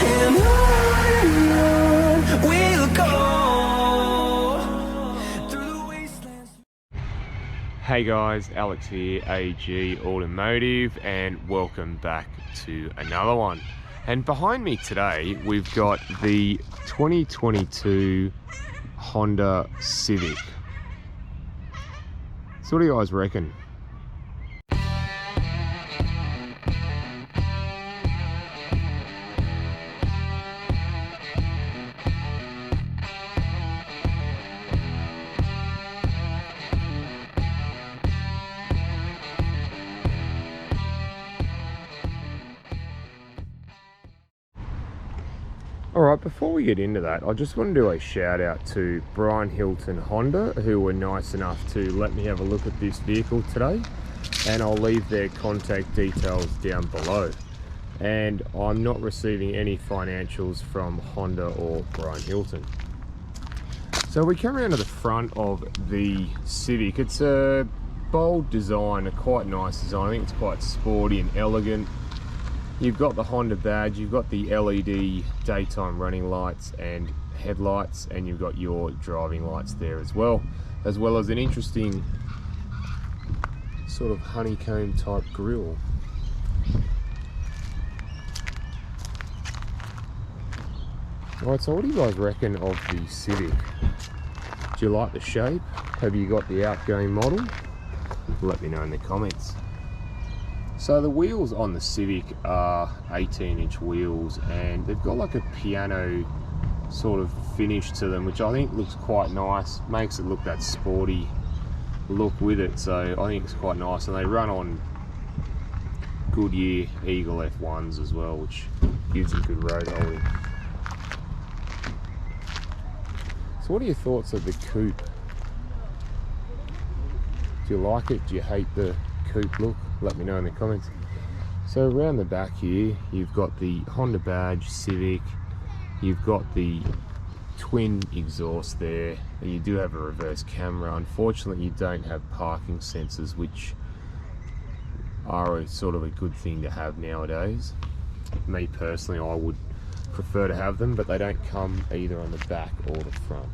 and on we'll go through the wastelands. Hey guys, Alex here, AG Automotive, and welcome back to another one. And behind me today, we've got the 2022 Honda Civic. So what do you guys reckon? Alright, before we get into that, I just want to do a shout out to Brian Hilton Honda, who were nice enough to let me have a look at this vehicle today, and I'll leave their contact details down below. And I'm not receiving any financials from Honda or Brian Hilton. So we come around to the front of the Civic. It's a bold design, a quite nice design. I think it's quite sporty and elegant. You've got the Honda badge, you've got the LED daytime running lights and headlights, and you've got your driving lights there as well as an interesting sort of honeycomb type grille. Alright, so what do you guys reckon of the Civic? Do you like the shape? Have you got the outgoing model? Let me know in the comments. So the wheels on the Civic are 18-inch wheels, and they've got like a piano sort of finish to them, which I think looks quite nice, makes it look that sporty look with it. So I think it's quite nice, and they run on Goodyear Eagle F1s as well, which gives them good road holding. So what are your thoughts of the coupe? Do you like it? Do you hate the coupe look? Let me know in the comments. So around the back here, you've got the Honda badge, Civic, you've got the twin exhaust there, and you do have a reverse camera. Unfortunately, you don't have parking sensors, which are a sort of a good thing to have nowadays. Me personally, I would prefer to have them, but they don't come either on the back or the front.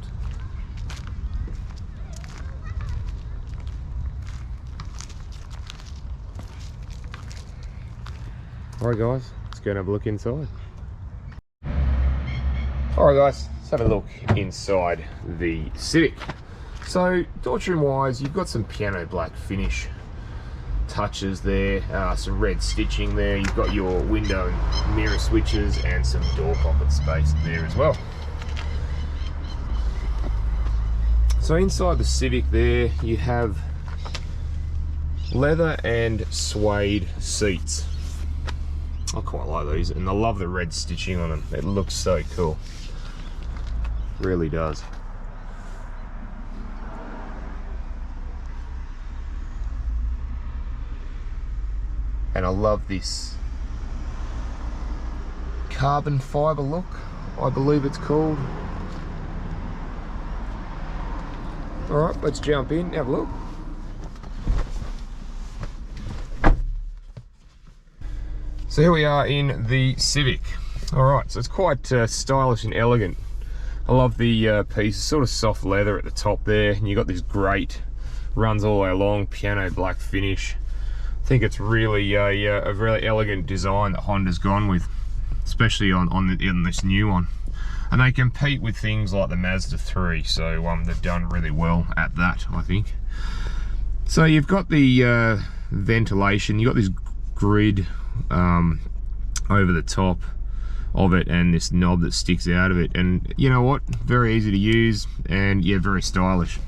Alright guys, let's go and have a look inside. Alright guys, let's have a look inside the Civic. So door trim wise, you've got some piano black finish touches there, some red stitching there, you've got your window and mirror switches and some door pocket space there as well. So inside the Civic there, you have leather and suede seats. I quite like these, and I love the red stitching on them. It looks so cool. Really does. And I love this carbon fiber look, I believe it's called. Alright, let's jump in, have a look. So here we are in the Civic. Alright, so it's quite stylish and elegant. I love the piece, sort of soft leather at the top there, and you've got this great, runs all the way along, piano black finish. I think it's really a really elegant design that Honda's gone with, especially on this new one. And they compete with things like the Mazda 3, so they've done really well at that, I think. So you've got the ventilation, you've got this grid over the top of it, and this knob that sticks out of it, and you know what, very easy to use, and yeah, very stylish.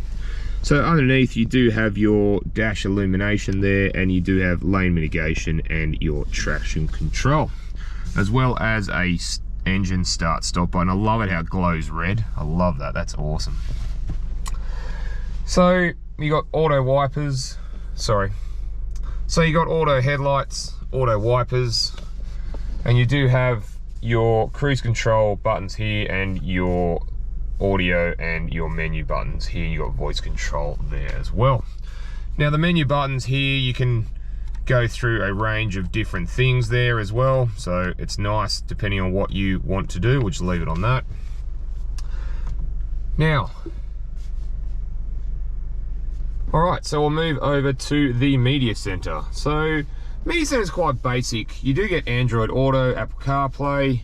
So underneath you do have your dash illumination there, and you do have lane mitigation and your traction control, as well as a engine start stop button. I love it how it glows red. I love that, that's awesome. So you got auto wipers, so you got auto headlights, auto wipers, and you do have your cruise control buttons here, and your audio and your menu buttons here. You got voice control there as well. Now the menu buttons here, you can go through a range of different things there as well, so it's nice depending on what you want to do. We'll just leave it on that. Now, all right, so we'll move over to the media center. So media center is quite basic. You do get Android Auto, Apple CarPlay.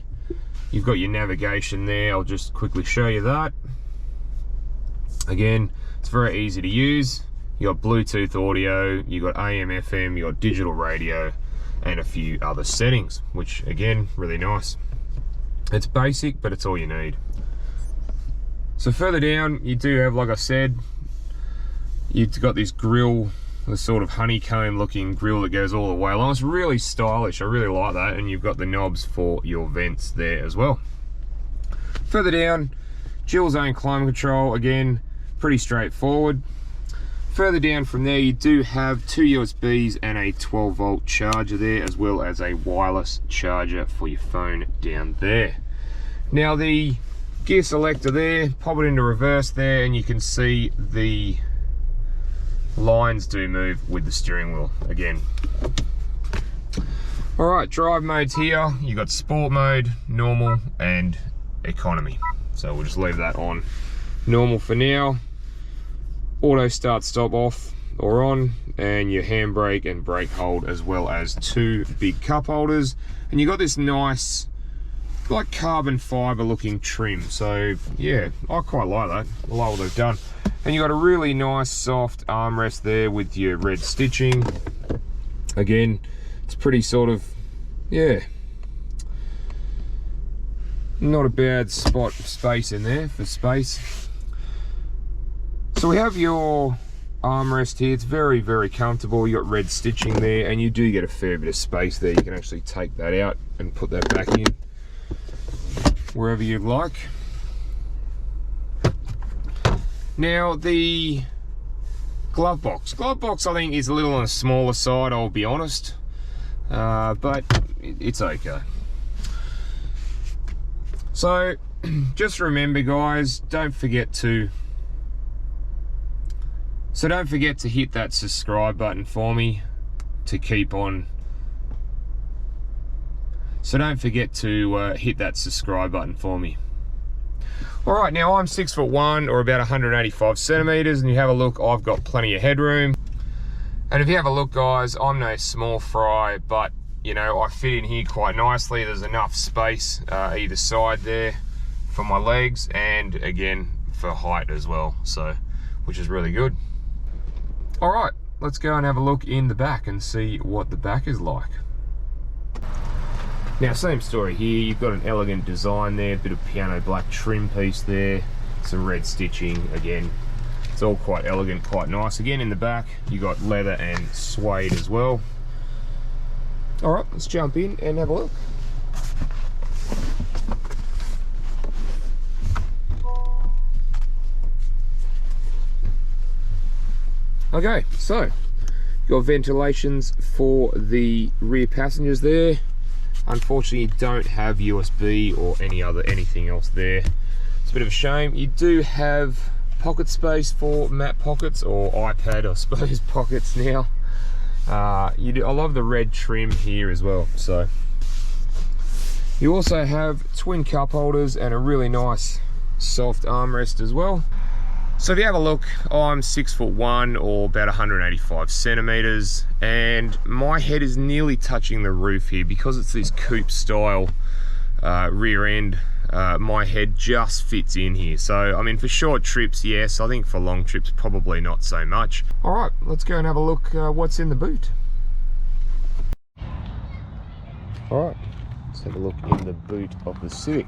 You've got your navigation there. I'll just quickly show you that. Again, it's very easy to use. You got Bluetooth audio, you got AM, FM, you got digital radio, and a few other settings, which again, really nice. It's basic, but it's all you need. So further down, you do have, like I said, you've got this grill, this sort of honeycomb looking grill that goes all the way along. It's really stylish, I really like that, and you've got the knobs for your vents there as well. Further down, dual zone climate control, again, pretty straightforward. Further down from there, you do have 2 USBs and a 12-volt charger there, as well as a wireless charger for your phone down there. Now the gear selector there, pop it into reverse there, and you can see the lines do move with the steering wheel again. All right, drive modes here. You got sport mode, normal, and economy. So we'll just leave that on normal for now. Auto start stop off or on, and your handbrake and brake hold, as well as 2 big cup holders. And you got this nice, like carbon fiber looking trim. So yeah, I quite like that. I like what they've done. And you got a really nice soft armrest there with your red stitching. Again, it's pretty sort of, yeah, not a bad space in there for space. So we have your armrest here. It's very, very comfortable. You got red stitching there, and you do get a fair bit of space there. You can actually take that out and put that back in wherever you'd like. Now the glove box I think is a little on the smaller side, I'll be honest, but it's okay. So just remember guys, don't forget to hit that subscribe button for me to keep on. So don't forget to hit that subscribe button for me. All right, now I'm 6'1" or about 185 centimeters, and you have a look, I've got plenty of headroom. And if you have a look guys, I'm no small fry, but you know, I fit in here quite nicely. There's enough space either side there for my legs, and again for height as well, so which is really good. All right, let's go and have a look in the back and see what the back is like. Now, same story here. You've got an elegant design there, a bit of piano black trim piece there, some red stitching. Again, it's all quite elegant, quite nice. Again, in the back, you got leather and suede as well. All right, let's jump in and have a look. Okay, so your ventilations for the rear passengers there. Unfortunately, you don't have USB or anything else there. It's a bit of a shame. You do have pocket space for map pockets, or iPad, I suppose, pockets now. I love the red trim here as well. So you also have twin cup holders and a really nice soft armrest as well. So if you have a look, I'm 6'1" or about 185 centimeters, and my head is nearly touching the roof here because it's this coupe style rear end. My head just fits in here. So I mean, for short trips, yes. I think for long trips, probably not so much. All right, let's go and have a look what's in the boot. All right, let's have a look in the boot of the Civic.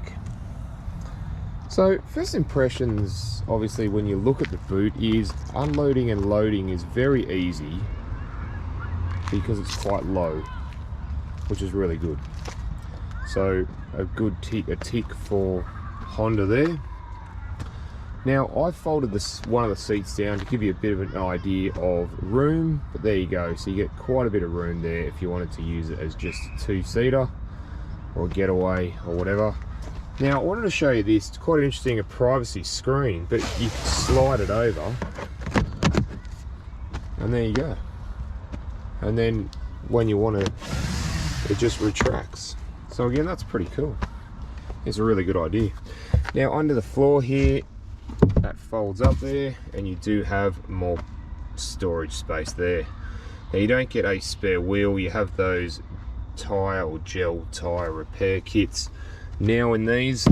So first impressions, obviously, when you look at the boot, is unloading and loading is very easy because it's quite low, which is really good. So a good tick for Honda there. Now I folded one of the seats down to give you a bit of an idea of room, but there you go. So you get quite a bit of room there if you wanted to use it as just a two-seater or a getaway or whatever. Now I wanted to show you this. It's quite interesting, a privacy screen, but you can slide it over and there you go. And then when you want to, it just retracts. So again, that's pretty cool. It's a really good idea. Now under the floor here, that folds up there, and you do have more storage space there. Now you don't get a spare wheel, you have those tyre or gel tyre repair kits now in these,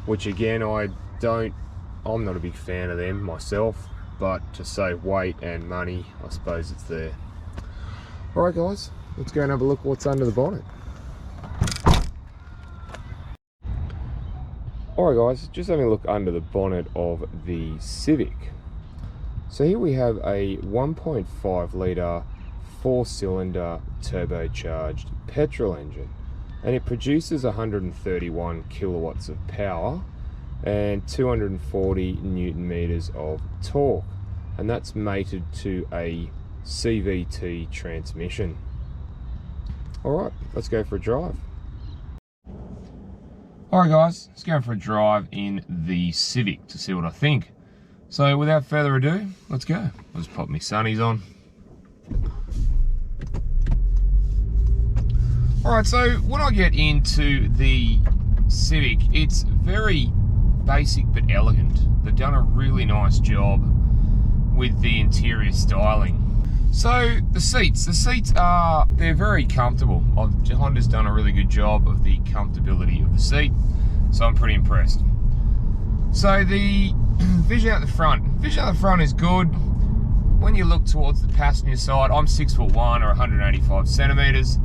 which again I'm not a big fan of them myself, but to save weight and money, I suppose it's there. Alright guys, let's go and have a look what's under the bonnet. Alright guys, just having a look under the bonnet of the Civic. So here we have a 1.5 litre 4-cylinder turbocharged petrol engine, and it produces 131 kilowatts of power and 240 newton meters of torque, and that's mated to a CVT transmission. Alright, let's go for a drive. Alright guys, let's go for a drive in the Civic to see what I think. So without further ado, let's go. I'll just pop my sunnies on. Alright, so when I get into the Civic, it's very basic but elegant. They've done a really nice job with the interior styling. So the seats they're very comfortable. Honda's done a really good job of the comfortability of the seat, so I'm pretty impressed. So the vision out the front is good. When you look towards the passenger side, I'm 6'1" or 185 centimeters.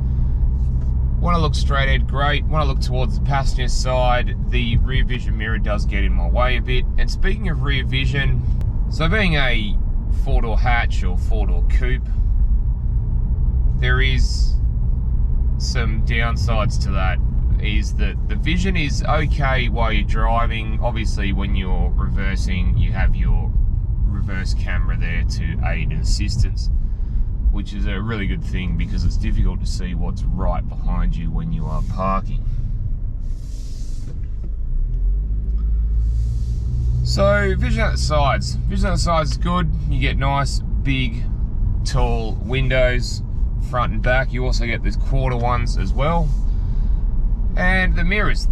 When I look straight ahead, great. When I look towards the passenger side, the rear vision mirror does get in my way a bit. And speaking of rear vision, so being a 4-door hatch or 4-door coupe, there is some downsides to that. Is that the vision is okay while you're driving. Obviously when you're reversing, you have your reverse camera there to aid and assistance, which is a really good thing because it's difficult to see what's right behind you when you are parking. So vision out the sides. Vision out the sides is good. You get nice, big, tall windows, front and back. You also get these quarter ones as well. And the mirrors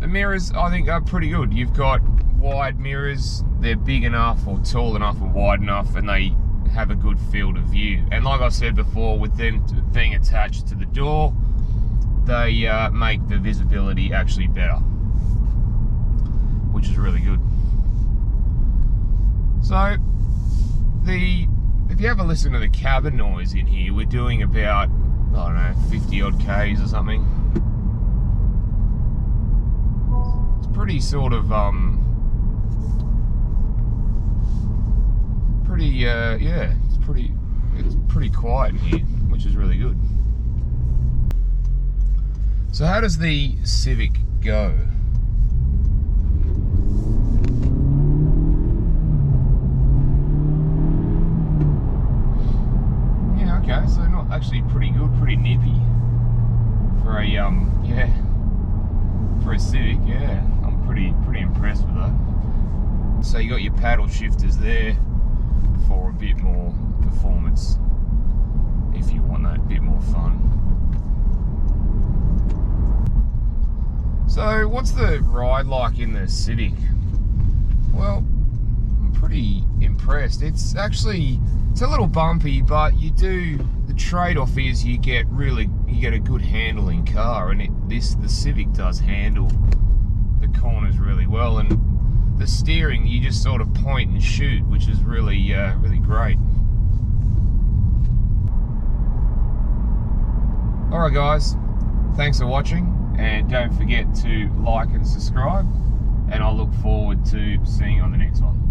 I think are pretty good. You've got wide mirrors. They're big enough or tall enough and wide enough, and they have a good field of view. And like I said before, with them being attached to the door, they make the visibility actually better, which is really good. So if you have a listen to the cabin noise in here, we're doing about, I don't know, 50 odd Ks or something. It's pretty sort of yeah, it's pretty quiet in here, which is really good. So how does the Civic go? Yeah, okay, so not actually pretty good, pretty nippy for a yeah, for a Civic. Yeah, I'm pretty impressed with that. So you got your paddle shifters there for a bit more performance if you want that bit more fun. So what's the ride like in the Civic? Well, I'm pretty impressed. It's a little bumpy, but the trade-off is you get a good handling car, and the Civic does handle the corners really well, and the steering, you just sort of point and shoot, which is really great. Alright guys, thanks for watching, and don't forget to like and subscribe, and I look forward to seeing you on the next one.